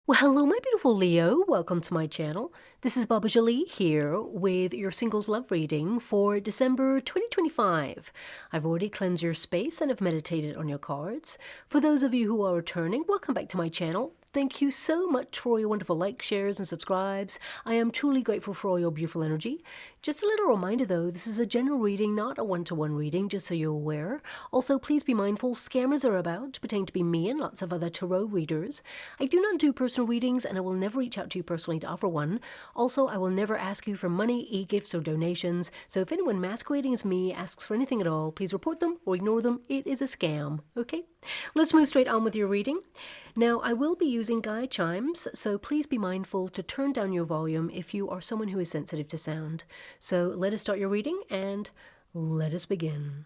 Well, hello, my beautiful Leo. Welcome to my channel. This is Baba Jolie here with your singles love reading for December 2025. I've already cleansed your space and have meditated on your cards. For those of you who are returning, welcome back to my channel. Thank you so much for your wonderful likes, shares, and subscribes. I am truly grateful for all your beautiful energy. Just a little reminder though, this is a general reading, not a one-to-one reading, just so you're aware. Also, please be mindful, scammers are about, pretending to be me and lots of other tarot readers. I do not do personal readings, and I will never reach out to you personally to offer one. Also, I will never ask you for money, e-gifts, or donations. So if anyone masquerading as me asks for anything at all, please report them or ignore them. It is a scam, okay? Let's move straight on with your reading. Now, I will be using guide chimes, so please be mindful to turn down your volume if you are someone who is sensitive to sound. So let us start your reading and let us begin.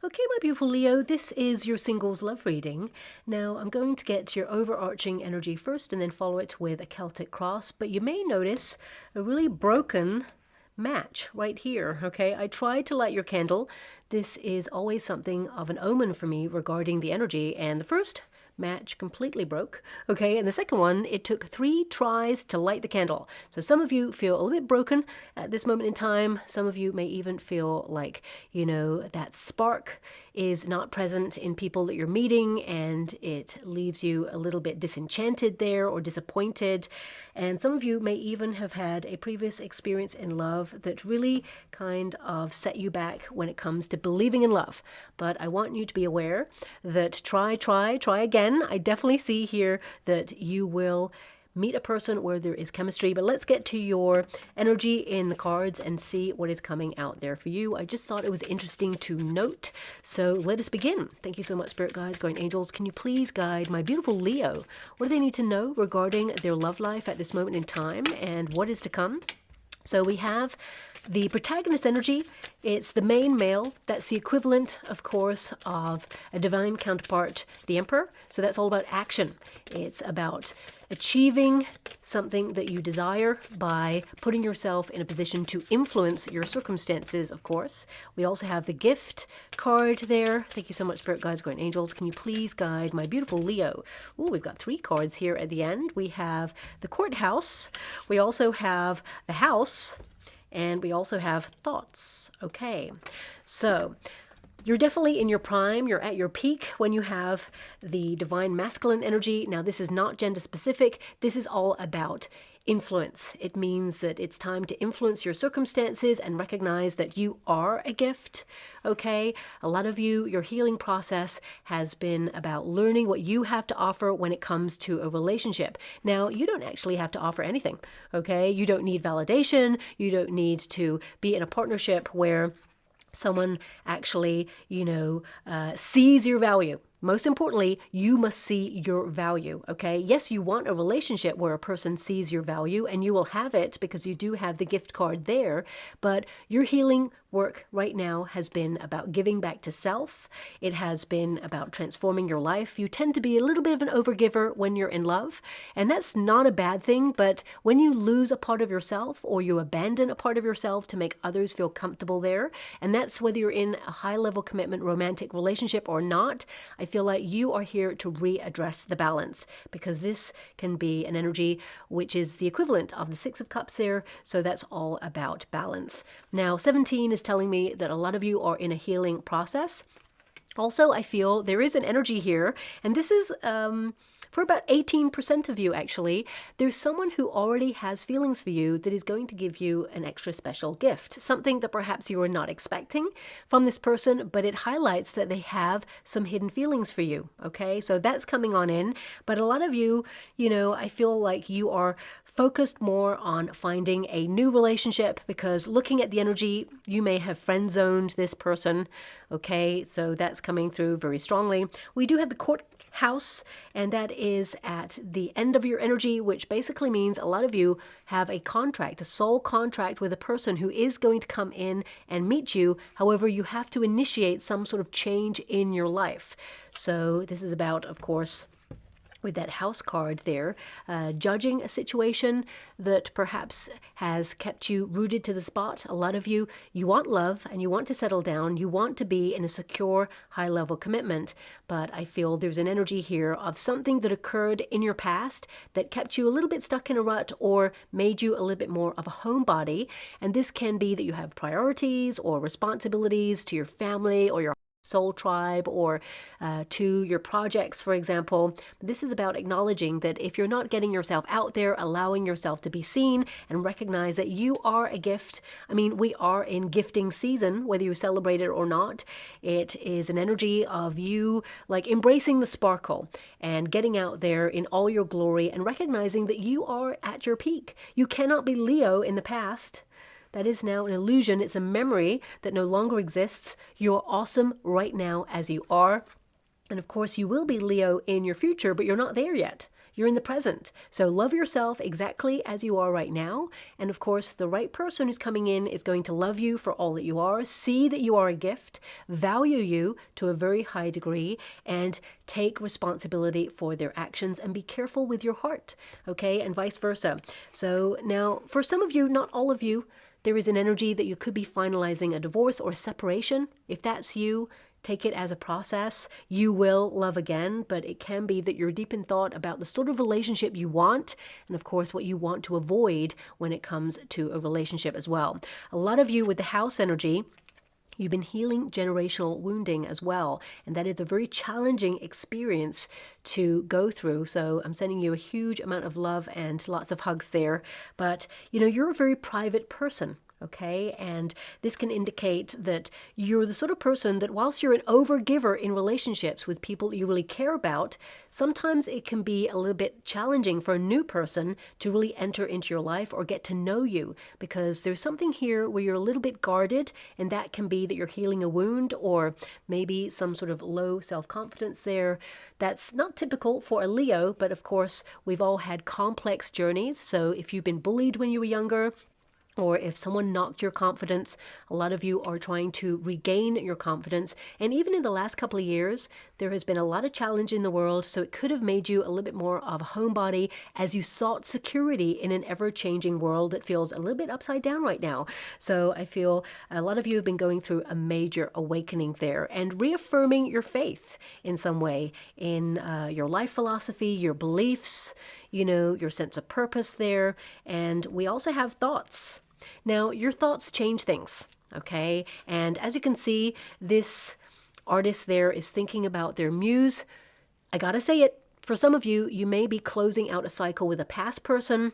Okay, my beautiful Leo, this is your singles love reading. Now, I'm going to get your overarching energy first and then follow it with a Celtic cross, but you may notice a really broken match right here, okay? I tried to light your candle. This is always something of an omen for me regarding the energy, and the first match completely broke, okay? And the second one, it took 3 tries to light the candle. So some of you feel a little bit broken at this moment in time. Some of you may even feel like, you know, that spark is not present in people that you're meeting, and it leaves you a little bit disenchanted there or disappointed. And some of you may even have had a previous experience in love that really kind of set you back when it comes to believing in love. But I want you to be aware that try again. I definitely see here that you will meet a person where there is chemistry. But let's get to your energy in the cards and see what is coming out there for you. I just thought it was interesting to note. So let us begin. Thank you so much, Spirit Guides, Guardian Angels. Can you please guide my beautiful Leo? What do they need to know regarding their love life at this moment in time and what is to come? So we have the protagonist energy. It's the main male. That's the equivalent, of course, of a divine counterpart, the Emperor. So that's all about action. It's about achieving something that you desire by putting yourself in a position to influence your circumstances, of course. We also have the gift card there. Thank you so much, Spirit Guides, Guardian Angels. Can you please guide my beautiful Leo? Oh, we've got 3 cards here at the end. We have the courthouse. We also have the house. And we also have thoughts. Okay, so you're definitely in your prime. You're at your peak when you have the divine masculine energy. Now, this is not gender specific. This is all about influence. It means that it's time to influence your circumstances and recognize that you are a gift. Okay, a lot of you, your healing process has been about learning what you have to offer when it comes to a relationship. Now, you don't actually have to offer anything. Okay, you don't need validation. You don't need to be in a partnership where someone actually, sees your value. Most importantly, you must see your value, okay? Yes, you want a relationship where a person sees your value, and you will have it because you do have the gift card there, but your healing work right now has been about giving back to self. It has been about transforming your life. You tend to be a little bit of an overgiver when you're in love, and that's not a bad thing, but when you lose a part of yourself or you abandon a part of yourself to make others feel comfortable there, and that's whether you're in a high-level commitment romantic relationship or not, I feel like you are here to readdress the balance, because this can be an energy which is the equivalent of the 6 of Cups there, so that's all about balance. Now, 17 is telling me that a lot of you are in a healing process. Also, I feel there is an energy here, and this is for about 18% of you, actually. There's someone who already has feelings for you that is going to give you an extra special gift, something that perhaps you were not expecting from this person, but it highlights that they have some hidden feelings for you, okay? So that's coming on in, but a lot of you, I feel like you are focused more on finding a new relationship, because looking at the energy, you may have friend zoned this person, Okay, so that's coming through very strongly. We do have the court house, and that is at the end of your energy, which basically means a lot of you have a contract, a soul contract with a person who is going to come in and meet you. However, you have to initiate some sort of change in your life. So this is about, of course, with that house card there, judging a situation that perhaps has kept you rooted to the spot. A lot of you want love and you want to settle down. You want to be in a secure, high-level commitment. But I feel there's an energy here of something that occurred in your past that kept you a little bit stuck in a rut or made you a little bit more of a homebody. And this can be that you have priorities or responsibilities to your family or your soul tribe or to your projects, for example. This is about acknowledging that if you're not getting yourself out there, allowing yourself to be seen and recognize that you are a gift. I mean, we are in gifting season, whether you celebrate it or not. It is an energy of you like embracing the sparkle and getting out there in all your glory and recognizing that you are at your peak. You cannot be Leo in the past. That is now an illusion. It's a memory that no longer exists. You're awesome right now as you are. And of course, you will be Leo in your future, but you're not there yet. You're in the present. So love yourself exactly as you are right now. And of course, the right person who's coming in is going to love you for all that you are, see that you are a gift, value you to a very high degree, and take responsibility for their actions and be careful with your heart, okay? And vice versa. So now, for some of you, not all of you, there is an energy that you could be finalizing a divorce or a separation. If that's you, take it as a process. You will love again, but it can be that you're deep in thought about the sort of relationship you want, and of course what you want to avoid when it comes to a relationship as well. A lot of you with the house energy, you've been healing generational wounding as well, and that is a very challenging experience to go through. So I'm sending you a huge amount of love and lots of hugs there. But you know, you're a very private person. Okay, and this can indicate that you're the sort of person that whilst you're an overgiver in relationships with people you really care about, sometimes it can be a little bit challenging for a new person to really enter into your life or get to know you, because there's something here where you're a little bit guarded, and that can be that you're healing a wound or maybe some sort of low self-confidence there. That's not typical for a Leo, but of course we've all had complex journeys. So if you've been bullied when you were younger, or if someone knocked your confidence, a lot of you are trying to regain your confidence. And even in the last couple of years, there has been a lot of challenge in the world, so it could have made you a little bit more of a homebody as you sought security in an ever-changing world that feels a little bit upside down right now. So I feel a lot of you have been going through a major awakening there and reaffirming your faith in some way in your life philosophy, your beliefs, you know, your sense of purpose there. And we also have thoughts. Now, your thoughts change things, okay? And as you can see, this artist there is thinking about their muse. I gotta say it, for some of you, you may be closing out a cycle with a past person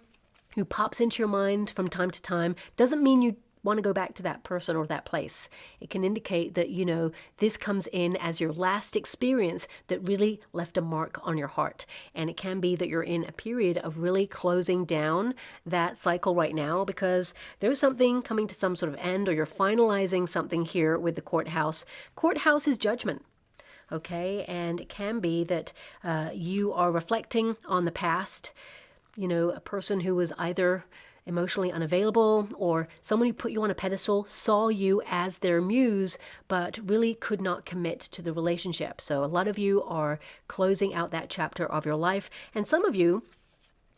who pops into your mind from time to time. Doesn't mean you want to go back to that person or that place. It can indicate that, you know, this comes in as your last experience that really left a mark on your heart. And it can be that you're in a period of really closing down that cycle right now because there's something coming to some sort of end, or you're finalizing something here with the courthouse. Courthouse is judgment. Okay, and it can be that you are reflecting on the past, you know, a person who was either emotionally unavailable or someone who put you on a pedestal, saw you as their muse, but really could not commit to the relationship. So a lot of you are closing out that chapter of your life. And some of you,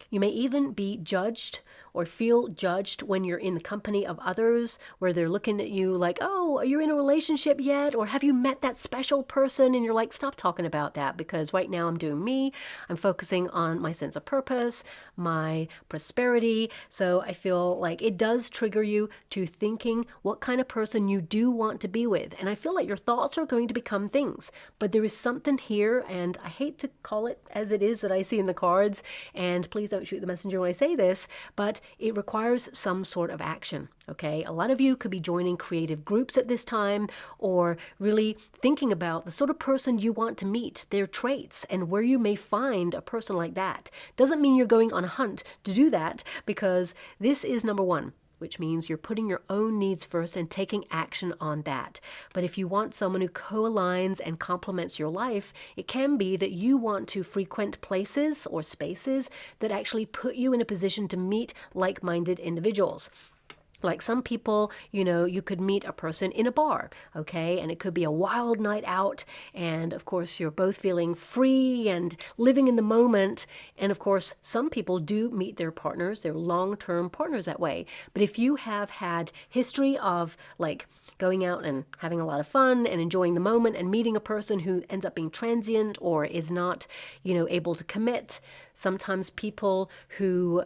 you may even be judged or feel judged when you're in the company of others, where they're looking at you like, oh, are you in a relationship yet? Or have you met that special person? And you're like, stop talking about that, because right now I'm doing me. I'm focusing on my sense of purpose, my prosperity. So I feel like it does trigger you to thinking what kind of person you do want to be with. And I feel like your thoughts are going to become things. But there is something here, and I hate to call it as it is that I see in the cards, and please don't shoot the messenger when I say this, but it requires some sort of action, okay? A lot of you could be joining creative groups at this time, or really thinking about the sort of person you want to meet, their traits, and where you may find a person like that. Doesn't mean you're going on a hunt to do that, because this is number one. which means you're putting your own needs first and taking action on that. But if you want someone who co-aligns and complements your life, it can be that you want to frequent places or spaces that actually put you in a position to meet like-minded individuals. Like some people, you know, you could meet a person in a bar, okay? And it could be a wild night out. And of course, you're both feeling free and living in the moment. And of course, some people do meet their partners, their long-term partners that way. But if you have had history of like going out and having a lot of fun and enjoying the moment and meeting a person who ends up being transient or is not, you know, able to commit, sometimes people who,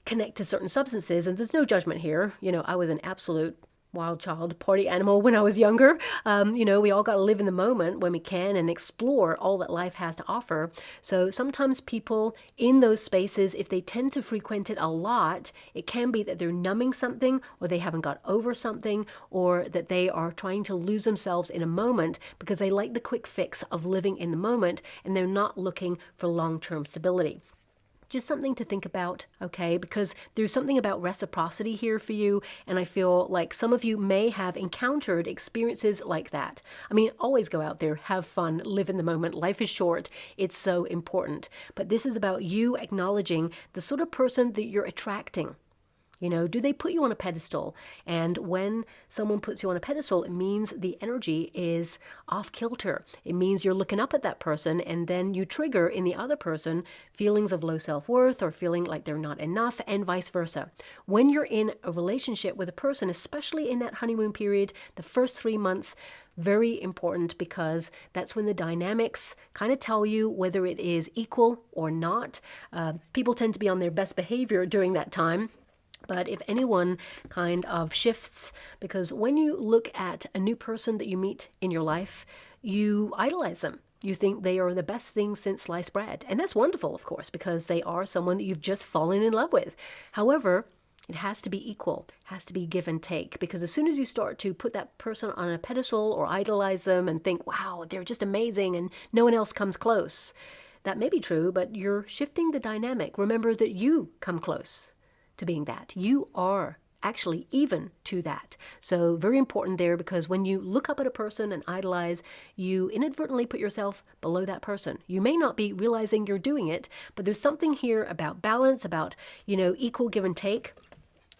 connect to certain substances, and there's no judgment here. You know, I was an absolute wild child, party animal when I was younger. You know, we all got to live in the moment when we can and explore all that life has to offer. So sometimes people in those spaces, if they tend to frequent it a lot, it can be that they're numbing something, or they haven't got over something, or that they are trying to lose themselves in a moment because they like the quick fix of living in the moment and they're not looking for long-term stability. Just something to think about, okay? Because there's something about reciprocity here for you, and I feel like some of you may have encountered experiences like that. I mean, always go out there, have fun, live in the moment. Life is short. It's so important. But this is about you acknowledging the sort of person that you're attracting. You know, do they put you on a pedestal? And when someone puts you on a pedestal, it means the energy is off kilter. It means you're looking up at that person, and then you trigger in the other person feelings of low self-worth or feeling like they're not enough, and vice versa. When you're in a relationship with a person, especially in that honeymoon period, the first 3 months, very important, because that's when the dynamics kind of tell you whether it is equal or not. People tend to be on their best behavior during that time. But if anyone kind of shifts, because when you look at a new person that you meet in your life, you idolize them. You think they are the best thing since sliced bread. And that's wonderful, of course, because they are someone that you've just fallen in love with. However, it has to be equal, has to be give and take, because as soon as you start to put that person on a pedestal or idolize them and think, wow, they're just amazing and no one else comes close, that may be true, but you're shifting the dynamic. Remember that you come close to being that. You are actually even to that. So very important there, because when you look up at a person and idolize, you inadvertently put yourself below that person. You may not be realizing you're doing it, but there's something here about balance, about, you know, equal give and take.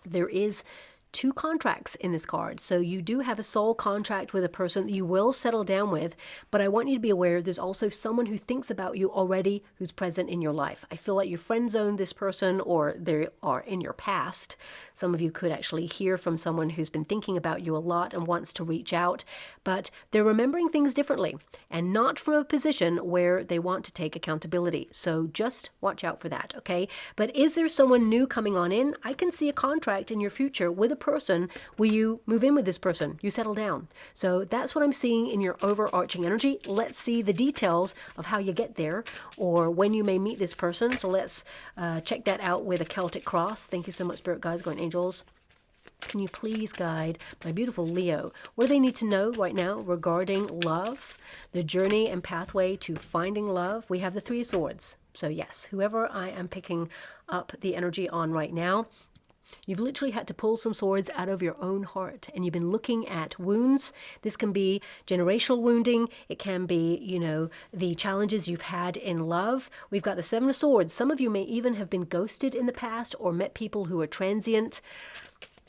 There is 2 contracts in this card. So you do have a soul contract with a person that you will settle down with, but I want you to be aware there's also someone who thinks about you already, who's present in your life. I feel like you friend zoned this person, or they are in your past. Some of you could actually hear from someone who's been thinking about you a lot and wants to reach out, but they're remembering things differently and not from a position where they want to take accountability. So just watch out for that, okay? But is there someone new coming on in? I can see a contract in your future with a person. Will you move in with this person? You settle down. So that's what I'm seeing in your overarching energy. Let's see the details of how you get there, or when you may meet this person. So let's check that out with a Celtic cross. Thank you so much, Spirit Guides, Guardian Angels. Can you please guide my beautiful Leo? What do they need to know right now regarding love, the journey and pathway to finding love? We have the 3 of Swords. So yes, whoever I am picking up the energy on right now, you've literally had to pull some swords out of your own heart, and you've been looking at wounds. This can be generational wounding. It can be, you know, the challenges you've had in love. We've got the 7 of Swords. Some of you may even have been ghosted in the past or met people who are transient.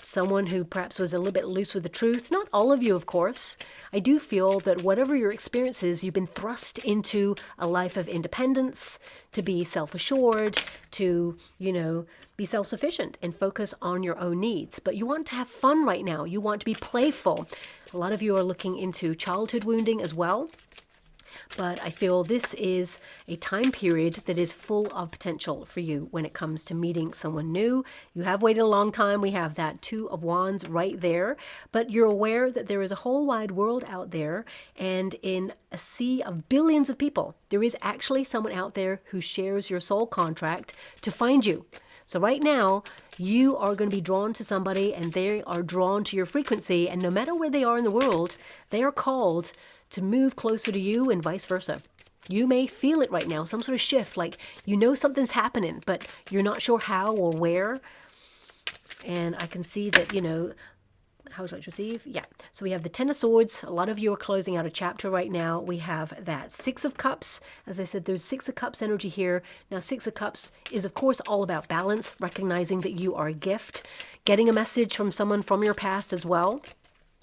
Someone who perhaps was a little bit loose with the truth. Not all of you, of course. I do feel that whatever your experience is, you've been thrust into a life of independence, to be self-assured, to, you know, be self-sufficient and focus on your own needs. But you want to have fun right now. You want to be playful. A lot of you are looking into childhood wounding as well. But I feel this is a time period that is full of potential for you when it comes to meeting someone new. You have waited a long time. We have that 2 of Wands right there. But you're aware that there is a whole wide world out there, and in a sea of billions of people, there is actually someone out there who shares your soul contract to find you. So right now, you are going to be drawn to somebody, and they are drawn to your frequency. And no matter where they are in the world, they are called to move closer to you, and vice versa. You may feel it right now, some sort of shift, like you know something's happening, but you're not sure how or where. And I can see that, you know, how would you like to receive? Yeah. So we have the Ten of Swords. A lot of you are closing out a chapter right now. We have that Six of Cups. As I said, there's Six of Cups energy here. Now, Six of Cups is, of course, all about balance, recognizing that you are a gift, getting a message from someone from your past as well.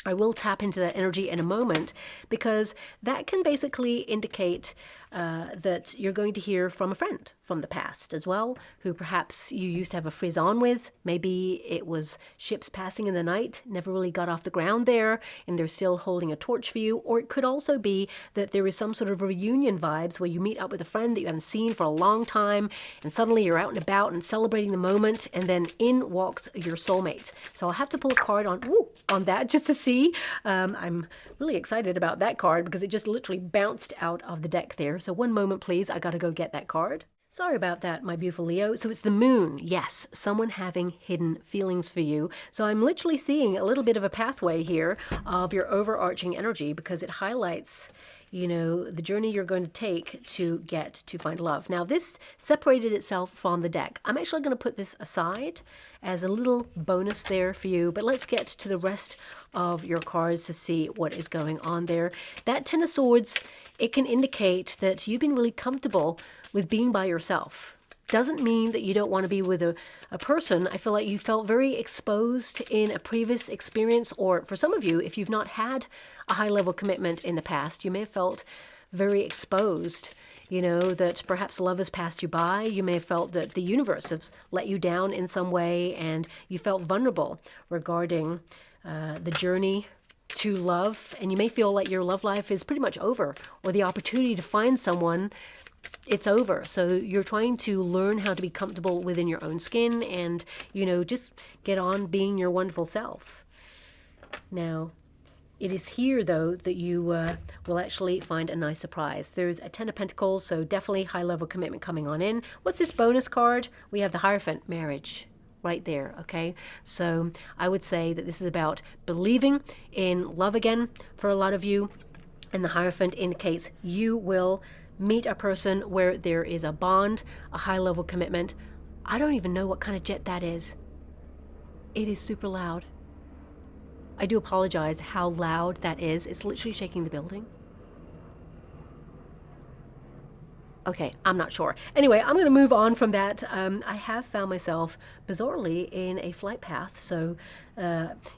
I will tap into that energy in a moment, because that can basically indicate that you're going to hear from a friend from the past as well, who perhaps you used to have a frisson with. Maybe it was ships passing in the night, never really got off the ground there, and they're still holding a torch for you. Or it could also be that there is some sort of reunion vibes where you meet up with a friend that you haven't seen for a long time, and suddenly you're out and about and celebrating the moment, and then in walks your soulmate. So I'll have to pull a card on that just to see. I'm really excited about that card because it just literally bounced out of the deck there. So one moment, please. I got to go get that card. Sorry about that, my beautiful Leo. So it's the moon. Yes, someone having hidden feelings for you. So I'm literally seeing a little bit of a pathway here of your overarching energy, because it highlights, you know, the journey you're going to take to get to find love. Now, this separated itself from the deck. I'm actually going to put this aside as a little bonus there for you, but let's get to the rest of your cards to see what is going on there. That Ten of Swords, it can indicate that you've been really comfortable with being by yourself. Doesn't mean that you don't want to be with a person. I feel like you felt very exposed in a previous experience, or for some of you, if you've not had a high-level commitment in the past, you may have felt very exposed. You know, that perhaps love has passed you by. You may have felt that the universe has let you down in some way, and you felt vulnerable regarding the journey to love. And you may feel like your love life is pretty much over, or the opportunity to find someone, it's over. So you're trying to learn how to be comfortable within your own skin and, you know, just get on being your wonderful self. Now, it is here, though, that you will actually find a nice surprise. There's a Ten of Pentacles, so definitely high-level commitment coming on in. What's this bonus card? We have the Hierophant, marriage, right there, okay? So I would say that this is about believing in love again for a lot of you, and the Hierophant indicates you will meet a person where there is a bond, a high-level commitment. I don't even know what kind of jet that is. It is super loud. I do apologize how loud that is. It's literally shaking the building. Okay, I'm not sure. Anyway, I'm going to move on from that. I have found myself, bizarrely, in a flight path. So,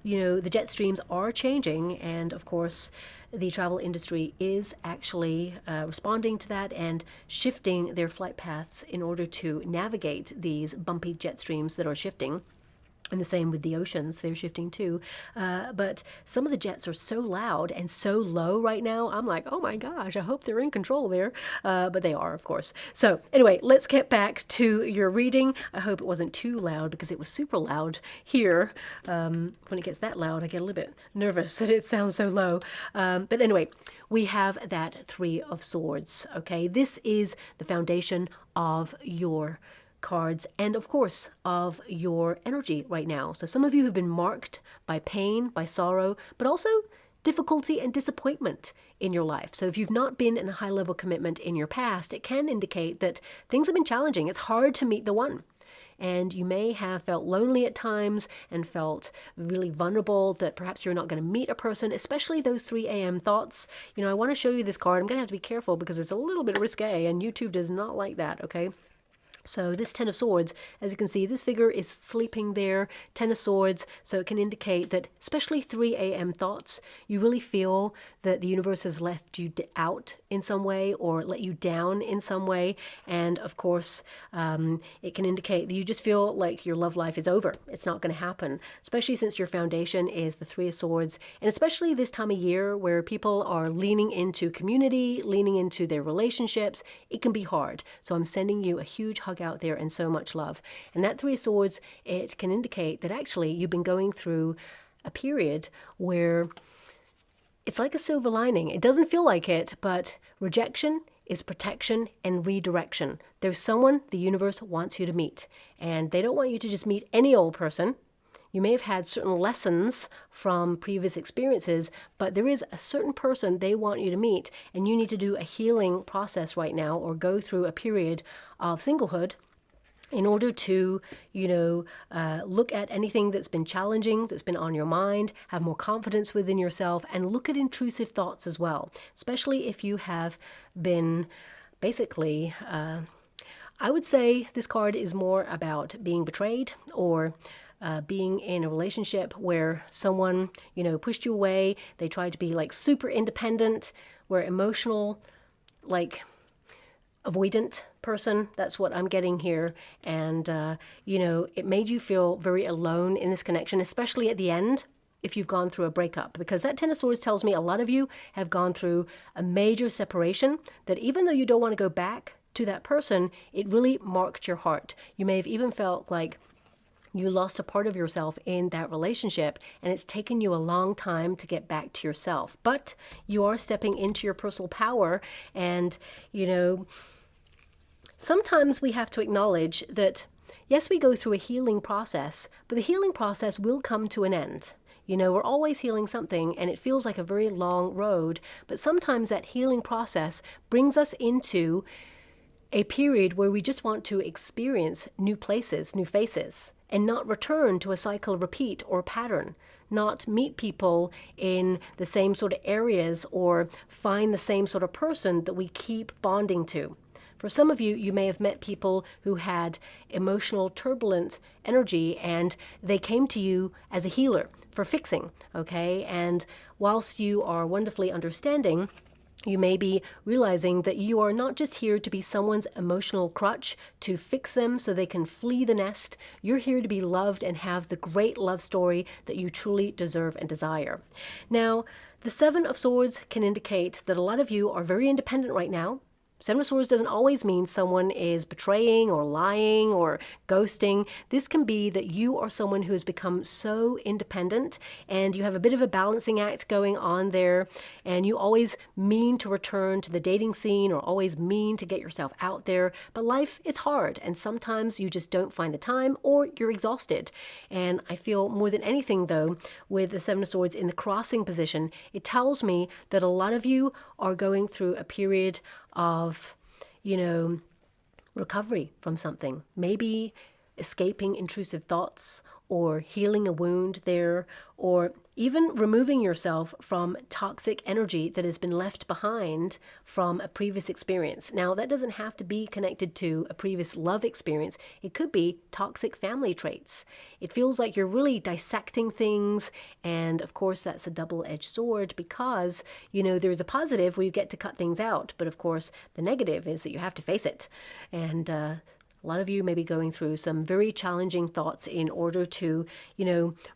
you know, the jet streams are changing. And, of course, the travel industry is actually responding to that and shifting their flight paths in order to navigate these bumpy jet streams that are shifting. And the same with the oceans, they're shifting too. But some of the jets are so loud and so low right now. I'm like, oh my gosh, I hope they're in control there. But they are, of course. So anyway, let's get back to your reading. I hope it wasn't too loud, because it was super loud here. When it gets that loud, I get a little bit nervous that it sounds so low. But anyway, we have that Three of Swords. Okay, this is the foundation of your cards and, of course, of your energy right now. So some of you have been marked by pain, by sorrow, but also difficulty and disappointment in your life. So if you've not been in a high-level commitment in your past, it can indicate that things have been challenging. It's hard to meet the one. And you may have felt lonely at times and felt really vulnerable that perhaps you're not going to meet a person, especially those 3 a.m. thoughts. You know, I want to show you this card. I'm going to have to be careful because it's a little bit risque, and YouTube does not like that, okay? So this Ten of Swords, as you can see, this figure is sleeping there, Ten of Swords, so it can indicate that, especially 3 a.m. thoughts, you really feel that the universe has left you out in some way or let you down in some way. And of course, it can indicate that you just feel like your love life is over. It's not going to happen, especially since your foundation is the Three of Swords. And especially this time of year where people are leaning into community, leaning into their relationships, it can be hard. So I'm sending you a huge hug out there and so much love. And that Three of Swords, it can indicate that actually you've been going through a period where it's like a silver lining. It doesn't feel like it, but rejection is protection and redirection. There's someone the universe wants you to meet, and they don't want you to just meet any old person. You may have had certain lessons from previous experiences, but there is a certain person they want you to meet, and you need to do a healing process right now or go through a period of singlehood in order to, look at anything that's been challenging, that's been on your mind, have more confidence within yourself, and look at intrusive thoughts as well, especially if you have been basically, I would say this card is more about being betrayed or being in a relationship where someone, pushed you away. They tried to be like super independent, where emotional, like avoidant person. That's what I'm getting here. And, it made you feel very alone in this connection, especially at the end if you've gone through a breakup, because that Ten of Swords tells me a lot of you have gone through a major separation that even though you don't want to go back to that person, it really marked your heart. You may have even felt like you lost a part of yourself in that relationship, and it's taken you a long time to get back to yourself. But you are stepping into your personal power, and, sometimes we have to acknowledge that, yes, we go through a healing process, but the healing process will come to an end. We're always healing something, and it feels like a very long road, but sometimes that healing process brings us into a period where we just want to experience new places, new faces, and not return to a cycle repeat or pattern, not meet people in the same sort of areas or find the same sort of person that we keep bonding to. For some of you, you may have met people who had emotional turbulent energy, and they came to you as a healer for fixing, okay? And whilst you are wonderfully understanding, you may be realizing that you are not just here to be someone's emotional crutch to fix them so they can flee the nest. You're here to be loved and have the great love story that you truly deserve and desire. Now, the Seven of Swords can indicate that a lot of you are very independent right now. Seven of Swords doesn't always mean someone is betraying or lying or ghosting. This can be that you are someone who has become so independent and you have a bit of a balancing act going on there, and you always mean to return to the dating scene or always mean to get yourself out there. But life is hard, and sometimes you just don't find the time or you're exhausted. And I feel more than anything, though, with the Seven of Swords in the crossing position, it tells me that a lot of you are going through a period of, recovery from something. Maybe escaping intrusive thoughts or healing a wound there, or even removing yourself from toxic energy that has been left behind from a previous experience. Now, that doesn't have to be connected to a previous love experience. It could be toxic family traits. It feels like you're really dissecting things, and of course that's a double-edged sword because, there's a positive where you get to cut things out, but of course the negative is that you have to face it. And a lot of you may be going through some very challenging thoughts in order to,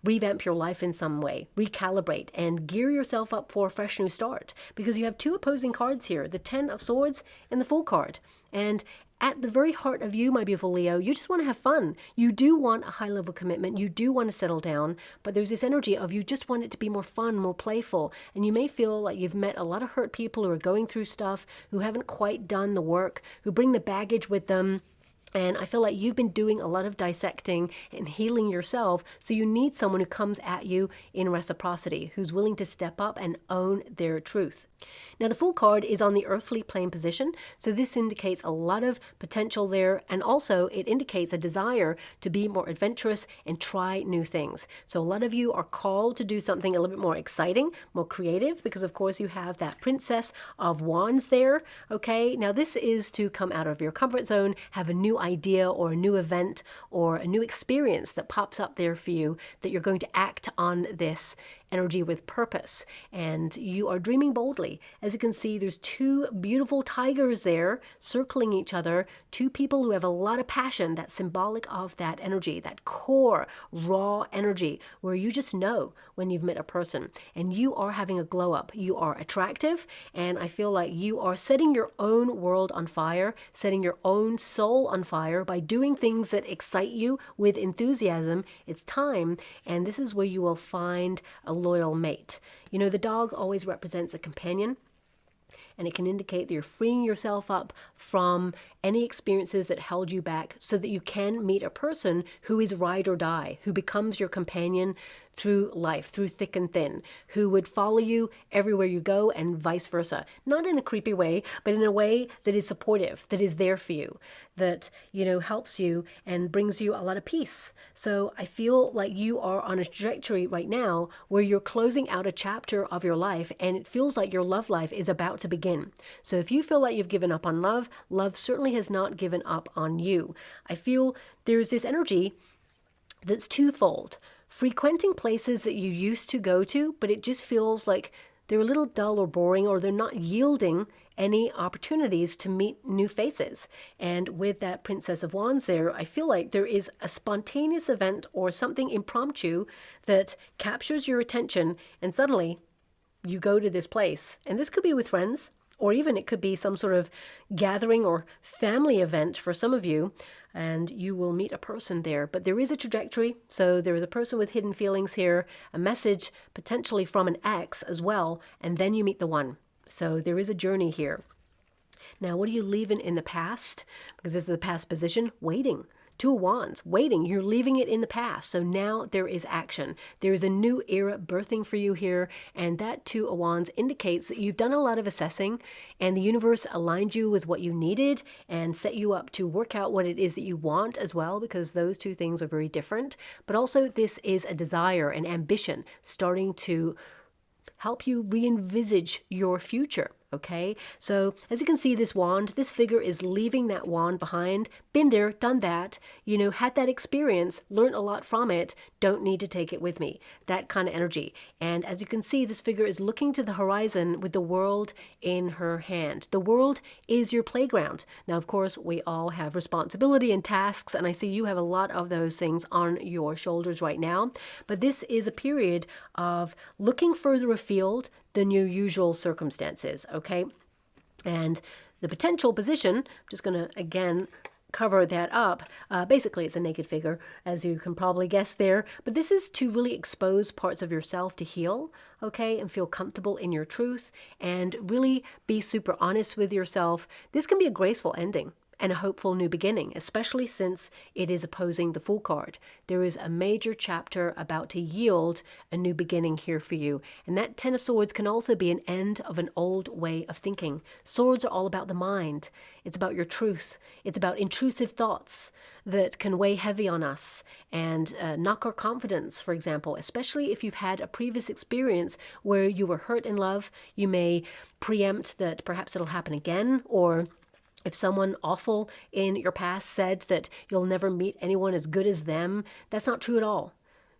revamp your life in some way, recalibrate, and gear yourself up for a fresh new start. Because you have two opposing cards here, the Ten of Swords and the Fool card. And at the very heart of you, my beautiful Leo, you just want to have fun. You do want a high-level commitment. You do want to settle down. But there's this energy of you just want it to be more fun, more playful. And you may feel like you've met a lot of hurt people who are going through stuff, who haven't quite done the work, who bring the baggage with them. And I feel like you've been doing a lot of dissecting and healing yourself, so you need someone who comes at you in reciprocity, who's willing to step up and own their truth. Now, the Fool card is on the earthly plane position, so this indicates a lot of potential there, and also it indicates a desire to be more adventurous and try new things. So a lot of you are called to do something a little bit more exciting, more creative, because of course you have that Princess of Wands there, okay? Now this is to come out of your comfort zone, have a new idea or a new event or a new experience that pops up there for you, that you're going to act on this energy with purpose, and you are dreaming boldly. As you can see, there's two beautiful tigers there circling each other, two people who have a lot of passion. That's symbolic of that energy, that core raw energy where you just know when you've met a person, and you are having a glow up. You are attractive, and I feel like you are setting your own world on fire, setting your own soul on fire by doing things that excite you with enthusiasm. It's time, and this is where you will find a loyal mate. The dog always represents a companion, and it can indicate that you're freeing yourself up from any experiences that held you back so that you can meet a person who is ride or die, who becomes your companion, through life, through thick and thin, who would follow you everywhere you go and vice versa. Not in a creepy way, but in a way that is supportive, that is there for you, that, helps you and brings you a lot of peace. So I feel like you are on a trajectory right now where you're closing out a chapter of your life, and it feels like your love life is about to begin. So if you feel like you've given up on love, love certainly has not given up on you. I feel there's this energy that's twofold. Frequenting places that you used to go to, but it just feels like they're a little dull or boring, or they're not yielding any opportunities to meet new faces. And with that Princess of Wands there, I feel like there is a spontaneous event or something impromptu that captures your attention, and suddenly you go to this place. And this could be with friends, or even it could be some sort of gathering or family event for some of you, and you will meet a person there. But there is a trajectory, so there is a person with hidden feelings here, a message potentially from an ex as well, and then you meet the one. So there is a journey here. Now, what are you leaving in the past? Because this is the past position, waiting. Two of Wands, waiting. You're leaving it in the past. So now there is action. There is a new era birthing for you here. And that Two of Wands indicates that you've done a lot of assessing, and the universe aligned you with what you needed and set you up to work out what it is that you want as well, because those two things are very different. But also this is a desire, an ambition starting to help you re-envisage your future. Okay, so as you can see, this wand, this figure is leaving that wand behind. Been there, done that, had that experience, learned a lot from it, don't need to take it with me. That kind of energy. And as you can see, this figure is looking to the horizon with the world in her hand. The world is your playground. Now, of course, we all have responsibility and tasks, and I see you have a lot of those things on your shoulders right now. But this is a period of looking further afield than your usual circumstances, okay? And the potential position, I'm just going to, again, cover that up. Basically, it's a naked figure, as you can probably guess there. But this is to really expose parts of yourself to heal, okay, and feel comfortable in your truth and really be super honest with yourself. This can be a graceful ending and a hopeful new beginning, especially since it is opposing the Fool card. There is a major chapter about to yield a new beginning here for you. And that Ten of Swords can also be an end of an old way of thinking. Swords are all about the mind. It's about your truth. It's about intrusive thoughts that can weigh heavy on us and knock our confidence, for example, especially if you've had a previous experience where you were hurt in love. You may preempt that perhaps it'll happen again, or if someone awful in your past said that you'll never meet anyone as good as them, that's not true at all.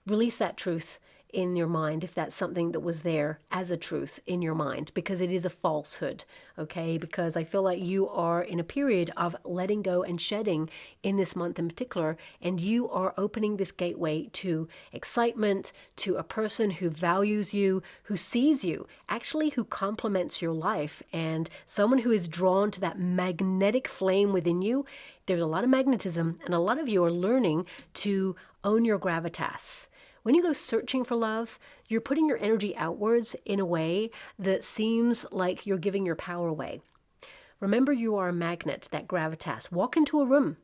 Release that truth in your mind if that's something that was there as a truth in your mind, because it is a falsehood, okay? Because I feel like you are in a period of letting go and shedding in this month in particular, and you are opening this gateway to excitement, to a person who values you, who sees you, actually who complements your life, and someone who is drawn to that magnetic flame within you. There's a lot of magnetism, and a lot of you are learning to own your gravitas. When you go searching for love, you're putting your energy outwards in a way that seems like you're giving your power away. Remember, you are a magnet, that gravitas. Walk into a room.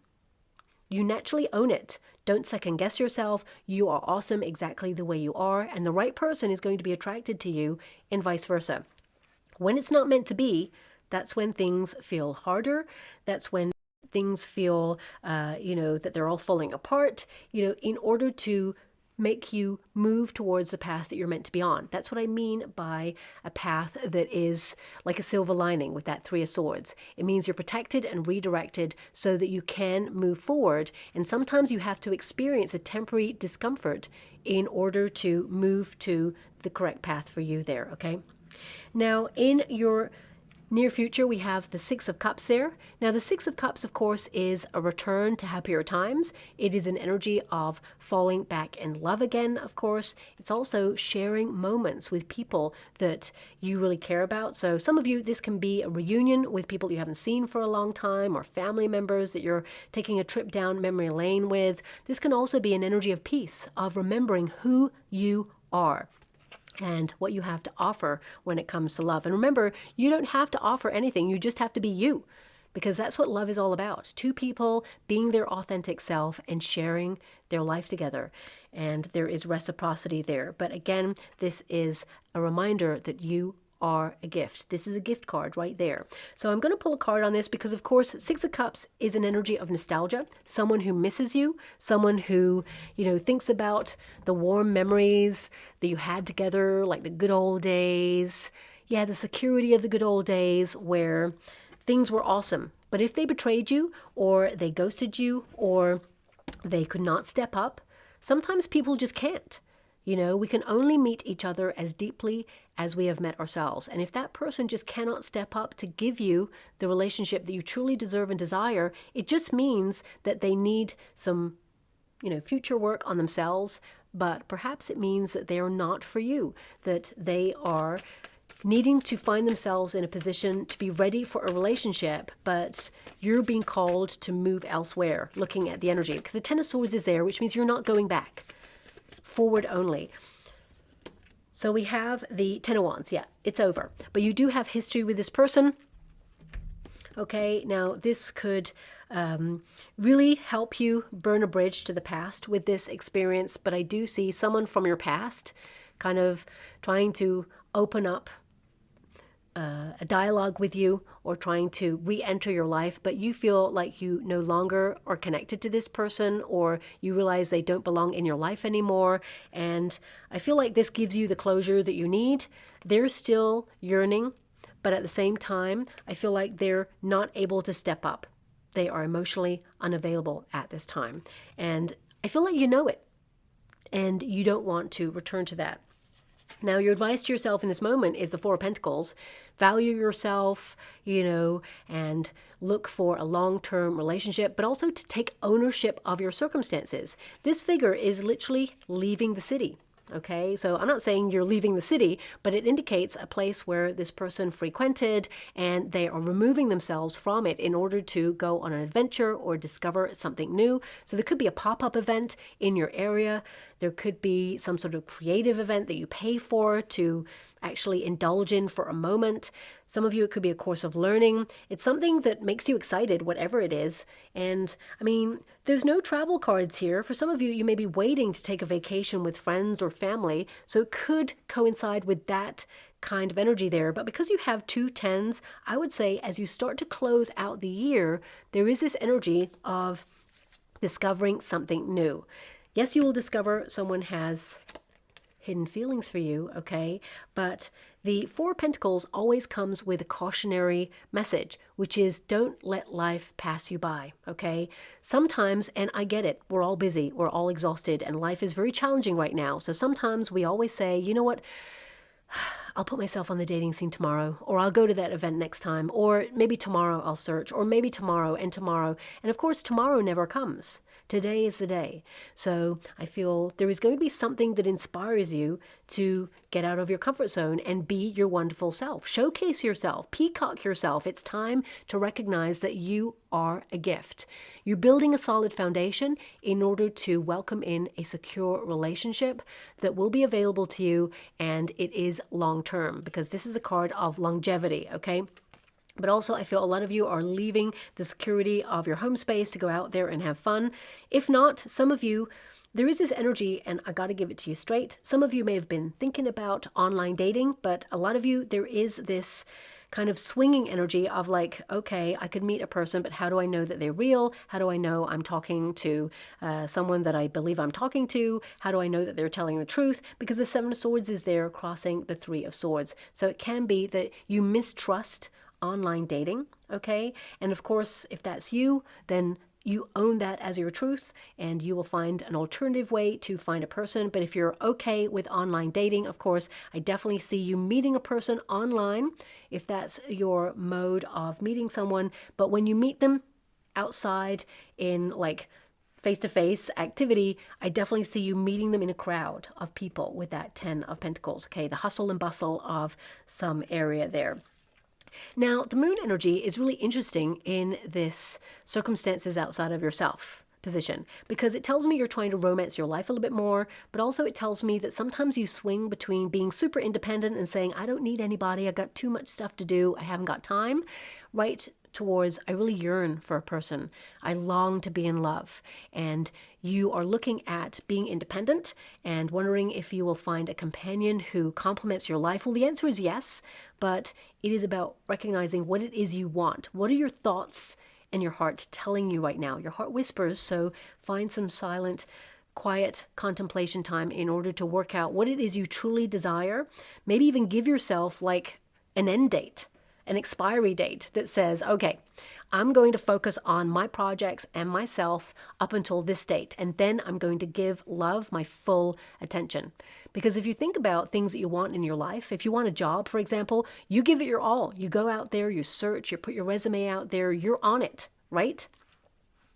You naturally own it. Don't second guess yourself. You are awesome exactly the way you are, and the right person is going to be attracted to you, and vice versa. When it's not meant to be, that's when things feel harder. That's when things feel, that they're all falling apart, in order to make you move towards the path that you're meant to be on. That's what I mean by a path that is like a silver lining with that Three of Swords. It means you're protected and redirected so that you can move forward. And sometimes you have to experience a temporary discomfort in order to move to the correct path for you there, okay? Now, in your near future, we have the Six of Cups there. Now, the Six of Cups, of course, is a return to happier times. It is an energy of falling back in love again, of course. It's also sharing moments with people that you really care about. So some of you, this can be a reunion with people you haven't seen for a long time, or family members that you're taking a trip down memory lane with. This can also be an energy of peace, of remembering who you are and what you have to offer when it comes to love. And remember, you don't have to offer anything. You just have to be you. because that's what love is all about. Two people being their authentic self and sharing their life together. And there is reciprocity there. But again, this is a reminder that you are a gift. This is a gift card right there. So I'm going to pull a card on this because, of course, Six of Cups is an energy of nostalgia. Someone who misses you, someone who, thinks about the warm memories that you had together, like the good old days. Yeah, the security of the good old days where things were awesome. But if they betrayed you, or they ghosted you, or they could not step up, sometimes people just can't. We can only meet each other as deeply as we have met ourselves. And if that person just cannot step up to give you the relationship that you truly deserve and desire, it just means that they need some, future work on themselves. But perhaps it means that they are not for you, that they are needing to find themselves in a position to be ready for a relationship, but you're being called to move elsewhere, looking at the energy. Because the Ten of Swords is there, which means you're not going back. Forward only. So we have the Ten of Wands. Yeah, it's over. But you do have history with this person. Okay, now this could really help you burn a bridge to the past with this experience. But I do see someone from your past kind of trying to open up a dialogue with you, or trying to re-enter your life, but you feel like you no longer are connected to this person, or you realize they don't belong in your life anymore. And I feel like this gives you the closure that you need. They're still yearning, but at the same time, I feel like they're not able to step up. They are emotionally unavailable at this time. And I feel like you know it, and you don't want to return to that. Now, your advice to yourself in this moment is the Four of Pentacles. Value yourself, and look for a long-term relationship, but also to take ownership of your circumstances. This figure is literally leaving the city. Okay, so I'm not saying you're leaving the city, but it indicates a place where this person frequented, and they are removing themselves from it in order to go on an adventure or discover something new. So there could be a pop-up event in your area. There could be some sort of creative event that you pay for to actually indulge in for a moment. Some of you, it could be a course of learning. It's something that makes you excited, whatever it is. And I mean, there's no travel cards here. For some of you, you may be waiting to take a vacation with friends or family. So it could coincide with that kind of energy there. But because you have two tens, I would say as you start to close out the year, there is this energy of discovering something new. Yes, you will discover someone has hidden feelings for you, okay? But the Four of Pentacles always comes with a cautionary message, which is don't let life pass you by, okay? Sometimes, and I get it, we're all busy, we're all exhausted, and life is very challenging right now. So sometimes we always say, you know what? I'll put myself on the dating scene tomorrow, or I'll go to that event next time, or maybe tomorrow I'll search, or maybe tomorrow and tomorrow. And of course, tomorrow never comes. Today is the day. So I feel there is going to be something that inspires you to get out of your comfort zone and be your wonderful self. Showcase yourself, peacock yourself. It's time to recognize that you are a gift. You're building a solid foundation in order to welcome in a secure relationship that will be available to you, and it is long term, because this is a card of longevity, okay? But also, I feel a lot of you are leaving the security of your home space to go out there and have fun. If not, some of you, there is this energy, and I got to give it to you straight. Some of you may have been thinking about online dating, but a lot of you, there is this kind of swinging energy of like, okay, I could meet a person, but how do I know that they're real? How do I know I'm talking to someone that I believe I'm talking to? How do I know that they're telling the truth? Because the Seven of Swords is there crossing the Three of Swords. So it can be that you mistrust online dating, okay? And of course, if that's you, then you own that as your truth, and you will find an alternative way to find a person. But if you're okay with online dating, of course, I definitely see you meeting a person online if that's your mode of meeting someone. But when you meet them outside in like face-to-face activity, I definitely see you meeting them in a crowd of people with that Ten of Pentacles, okay? The hustle and bustle of some area there. Now, the moon energy is really interesting in this circumstances outside of yourself position, because it tells me you're trying to romance your life a little bit more, but also it tells me that sometimes you swing between being super independent and saying, I don't need anybody, I got too much stuff to do, I haven't got time, right towards, I really yearn for a person. I long to be in love. And you are looking at being independent and wondering if you will find a companion who complements your life. Well, the answer is yes, but it is about recognizing what it is you want. What are your thoughts and your heart telling you right now? Your heart whispers, so find some silent, quiet contemplation time in order to work out what it is you truly desire. Maybe even give yourself like an end date, an expiry date that says, okay, I'm going to focus on my projects and myself up until this date, and then I'm going to give love my full attention. Because if you think about things that you want in your life, if you want a job, for example, you give it your all. You go out there, you search, you put your resume out there, you're on it, right?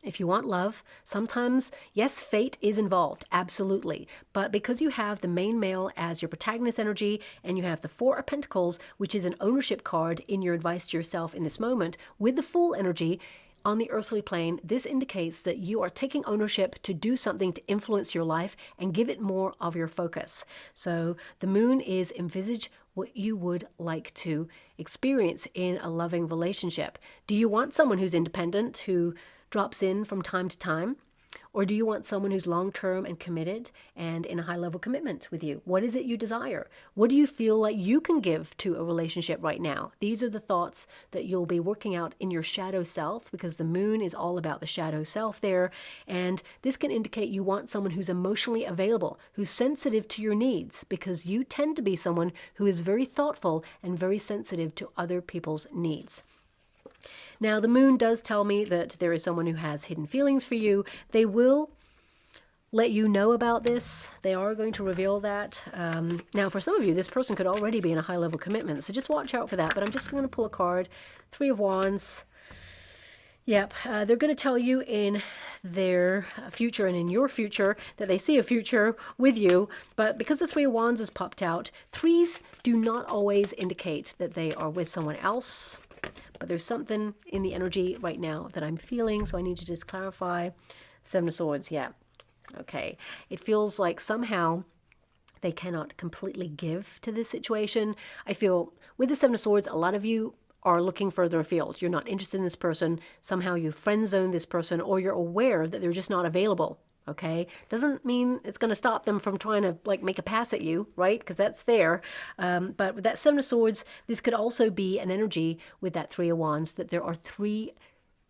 If you want love, sometimes, yes, fate is involved, absolutely. But because you have the main male as your protagonist energy, and you have the Four of Pentacles, which is an ownership card in your advice to yourself in this moment, with the Fool energy on the earthly plane, this indicates that you are taking ownership to do something to influence your life and give it more of your focus. So the moon is envisage what you would like to experience in a loving relationship. Do you want someone who's independent, who drops in from time to time? Or do you want someone who's long-term and committed and in a high-level commitment with you? What is it you desire? What do you feel like you can give to a relationship right now? These are the thoughts that you'll be working out in your shadow self, because the moon is all about the shadow self there. And this can indicate you want someone who's emotionally available, who's sensitive to your needs, because you tend to be someone who is very thoughtful and very sensitive to other people's needs. Now, the moon does tell me that there is someone who has hidden feelings for you. They will let you know about this. They are going to reveal that. Now, for some of you, this person could already be in a high-level commitment, so just watch out for that. But I'm just going to pull a card. Three of Wands. Yep, they're going to tell you in their future and in your future that they see a future with you. But because the Three of Wands has popped out, threes do not always indicate that they are with someone else. But there's something in the energy right now that I'm feeling, so I need to just clarify. Seven of Swords, yeah. Okay. It feels like somehow they cannot completely give to this situation. I feel with the Seven of Swords, a lot of you are looking further afield. You're not interested in this person. Somehow you friend zone this person, or you're aware that they're just not available. Okay, doesn't mean it's going to stop them from trying to like make a pass at you, right? Because that's there. But with that Seven of Swords, this could also be an energy with that Three of Wands that there are three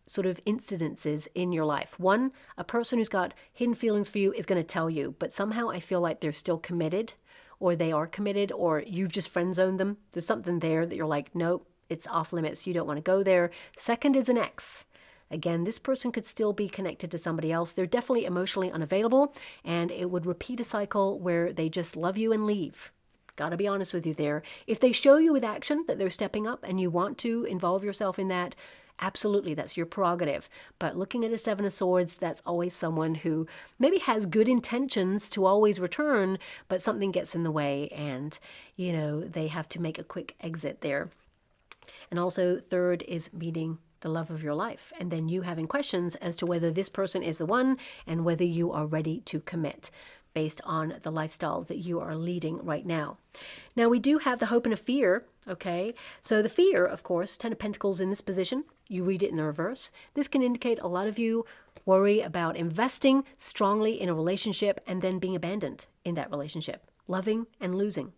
sort of incidences in your life. One, a person who's got hidden feelings for you is going to tell you, but somehow I feel like they're still committed, or they are committed, or you've just friend zoned them. There's something there that you're like, nope, it's off limits. You don't want to go there. Second is an ex. Again, this person could still be connected to somebody else. They're definitely emotionally unavailable, and it would repeat a cycle where they just love you and leave. Gotta be honest with you there. If they show you with action that they're stepping up and you want to involve yourself in that, absolutely, that's your prerogative. But looking at a Seven of Swords, that's always someone who maybe has good intentions to always return, but something gets in the way and, you know, they have to make a quick exit there. And also, third is meeting the love of your life, and then you having questions as to whether this person is the one and whether you are ready to commit based on the lifestyle that you are leading right now. Now, we do have the hope and a fear, okay? So the fear, of course, Ten of Pentacles in this position, you read it in the reverse. This can indicate a lot of you worry about investing strongly in a relationship and then being abandoned in that relationship, loving and losing.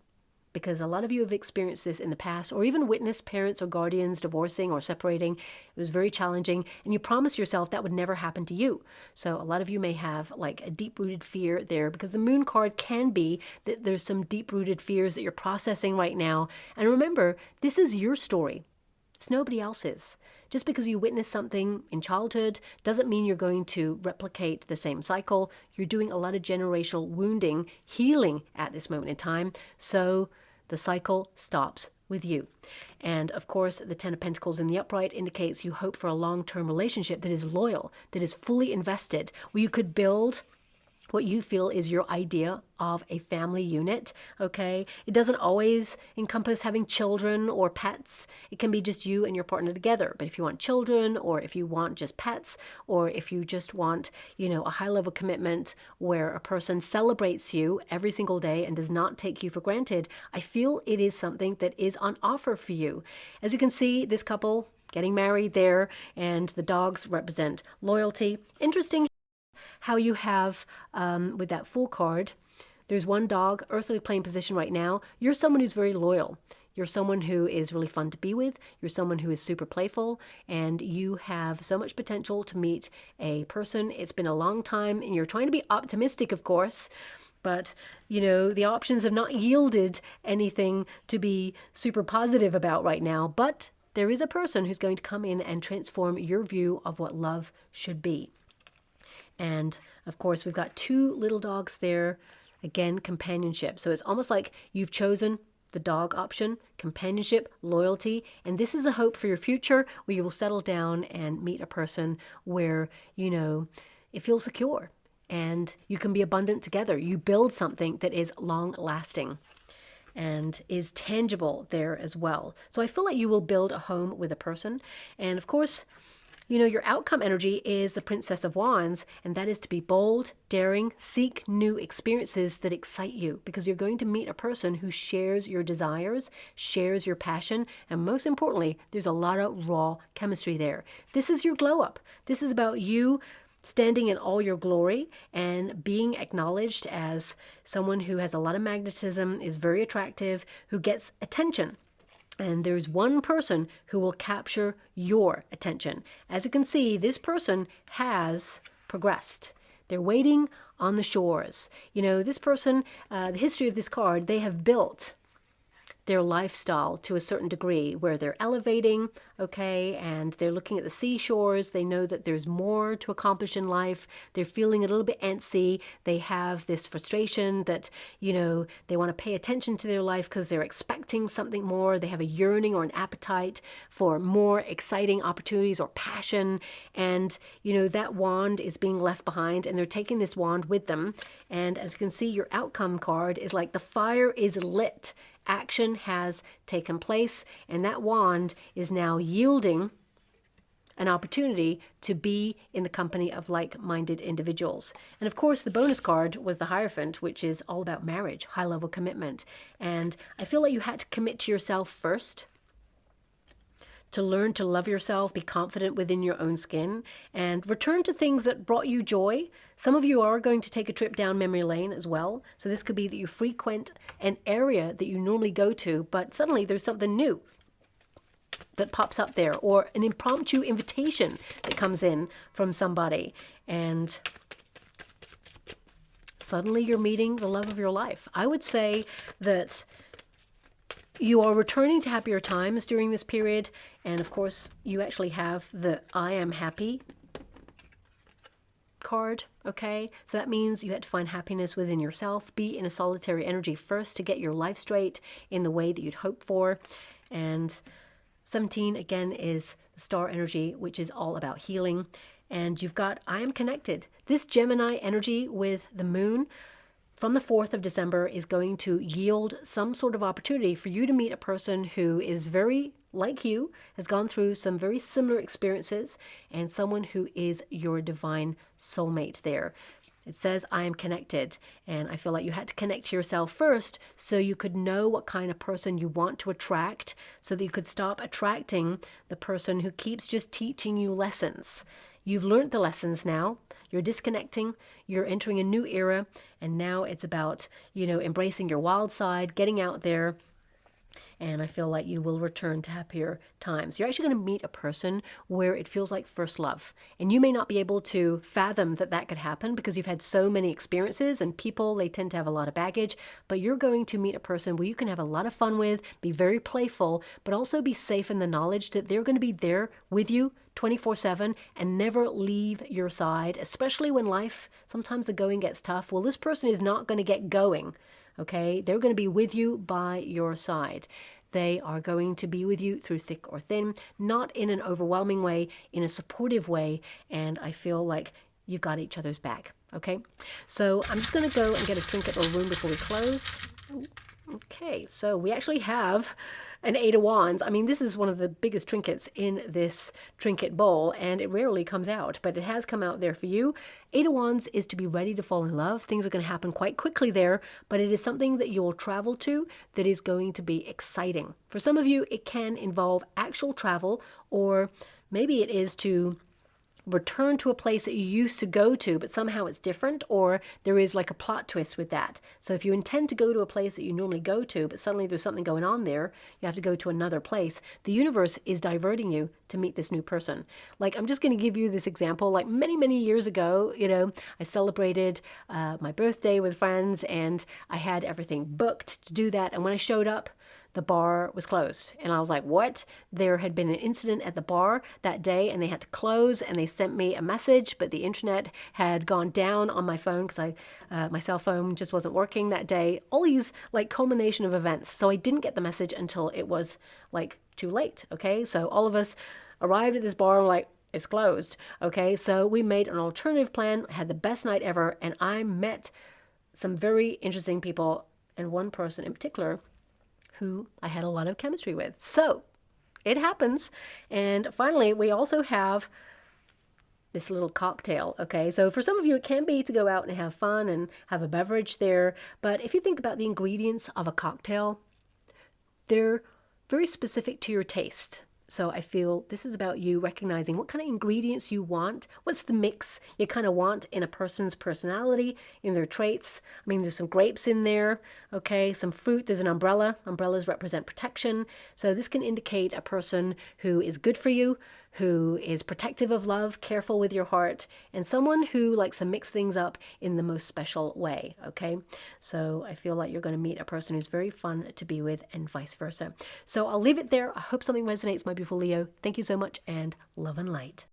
Because a lot of you have experienced this in the past, or even witnessed parents or guardians divorcing or separating. It was very challenging, and you promised yourself that would never happen to you. So a lot of you may have like a deep-rooted fear there, because the Moon card can be that there's some deep-rooted fears that you're processing right now. And remember, this is your story. It's nobody else's. Just because you witnessed something in childhood doesn't mean you're going to replicate the same cycle. You're doing a lot of generational wounding, healing at this moment in time. So the cycle stops with you. And of course, the Ten of Pentacles in the upright indicates you hope for a long-term relationship that is loyal, that is fully invested, where you could build what you feel is your idea of a family unit, okay? It doesn't always encompass having children or pets. It can be just you and your partner together. But if you want children, or if you want just pets, or if you just want, you know, a high-level commitment where a person celebrates you every single day and does not take you for granted, I feel it is something that is on offer for you. As you can see, this couple, getting married there, and the dogs represent loyalty. Interesting how you have, with that Fool card, there's one dog, earthly plane position right now. You're someone who's very loyal. You're someone who is really fun to be with. You're someone who is super playful, and you have so much potential to meet a person. It's been a long time, and you're trying to be optimistic, of course, but, you know, the options have not yielded anything to be super positive about right now. But there is a person who's going to come in and transform your view of what love should be. And, of course, we've got two little dogs there. Again, companionship. So it's almost like you've chosen the dog option, companionship, loyalty, and this is a hope for your future where you will settle down and meet a person where, you know, it feels secure and you can be abundant together. You build something that is long lasting and is tangible there as well. So I feel like you will build a home with a person. And of course, you know, your outcome energy is the Princess of Wands, and that is to be bold, daring, seek new experiences that excite you, because you're going to meet a person who shares your desires, shares your passion, and most importantly, there's a lot of raw chemistry there. This is your glow up. This is about you standing in all your glory and being acknowledged as someone who has a lot of magnetism, is very attractive, who gets attention. And there's one person who will capture your attention. As you can see, this person has progressed. They're waiting on the shores. You know, this person, the history of this card, they have built their lifestyle to a certain degree where they're elevating, okay, and they're looking at the seashores. They know that there's more to accomplish in life. They're feeling a little bit antsy. They have this frustration that, you know, they want to pay attention to their life because they're expecting something more. They have a yearning or an appetite for more exciting opportunities or passion. And, you know, that wand is being left behind and they're taking this wand with them. And as you can see, your outcome card is like the fire is lit. Action has taken place, and that wand is now yielding an opportunity to be in the company of like-minded individuals. And of course, the bonus card was the Hierophant, which is all about marriage, high-level commitment. And I feel like you had to commit to yourself first, to learn to love yourself, be confident within your own skin, and return to things that brought you joy. Some of you are going to take a trip down memory lane as well. So this could be that you frequent an area that you normally go to, but suddenly there's something new that pops up there, or an impromptu invitation that comes in from somebody, and suddenly you're meeting the love of your life. I would say that you are returning to happier times during this period. And of course, you actually have the I am happy card, okay? So that means you had to find happiness within yourself, be in a solitary energy first to get your life straight in the way that you'd hope for. And 17, again, is the star energy, which is all about healing. And you've got I am connected. This Gemini energy with the moon from the 4th of December is going to yield some sort of opportunity for you to meet a person who is very like you, has gone through some very similar experiences, and someone who is your divine soulmate there. It says, I am connected, and I feel like you had to connect to yourself first so you could know what kind of person you want to attract, so that you could stop attracting the person who keeps just teaching you lessons. You've learned the lessons now. You're disconnecting. You're entering a new era. And now it's about, you know, embracing your wild side, getting out there. And I feel like you will return to happier times. You're actually going to meet a person where it feels like first love. And you may not be able to fathom that that could happen because you've had so many experiences, and people, they tend to have a lot of baggage. But you're going to meet a person where you can have a lot of fun with, be very playful, but also be safe in the knowledge that they're going to be there with you 24/7 and never leave your side, especially when life, sometimes the going gets tough. Well, this person is not going to get going. Okay, they're going to be with you by your side. They are going to be with you through thick or thin, not in an overwhelming way, in a supportive way. And I feel like you've got each other's back. Okay, so I'm just going to go and get a trinket or room before we close. Okay, so we actually have an Eight of Wands. I mean, this is one of the biggest trinkets in this trinket bowl, and it rarely comes out, but it has come out there for you. Eight of Wands is to be ready to fall in love. Things are going to happen quite quickly there, but it is something that you'll travel to that is going to be exciting. For some of you, it can involve actual travel, or maybe it is to return to a place that you used to go to, but somehow it's different, or there is like a plot twist with that. So if you intend to go to a place that you normally go to, but suddenly there's something going on there, you have to go to another place, the universe is diverting you to meet this new person. Like, I'm just going to give you this example. Like many years ago, I celebrated my birthday with friends, and I had everything booked to do that. And when I showed up, the bar was closed. And I was like, what? There had been an incident at the bar that day, and they had to close, and they sent me a message, but the internet had gone down on my phone because my cell phone just wasn't working that day. All these like culmination of events. So I didn't get the message until it was like too late. Okay. So all of us arrived at this bar and like, it's closed. Okay. So we made an alternative plan, had the best night ever, and I met some very interesting people, and one person in particular who I had a lot of chemistry with. So it happens. And finally, we also have this little cocktail. Okay, so for some of you, it can be to go out and have fun and have a beverage there. But if you think about the ingredients of a cocktail, they're very specific to your taste. So I feel this is about you recognizing what kind of ingredients you want. What's the mix you kind of want in a person's personality, in their traits. I mean, there's some grapes in there, okay, some fruit. There's an umbrella. Umbrellas represent protection. So this can indicate a person who is good for you, who is protective of love, careful with your heart, and someone who likes to mix things up in the most special way, okay? So I feel like you're going to meet a person who's very fun to be with, and vice versa. So I'll leave it there. I hope something resonates, my beautiful Leo. Thank you so much, and love and light.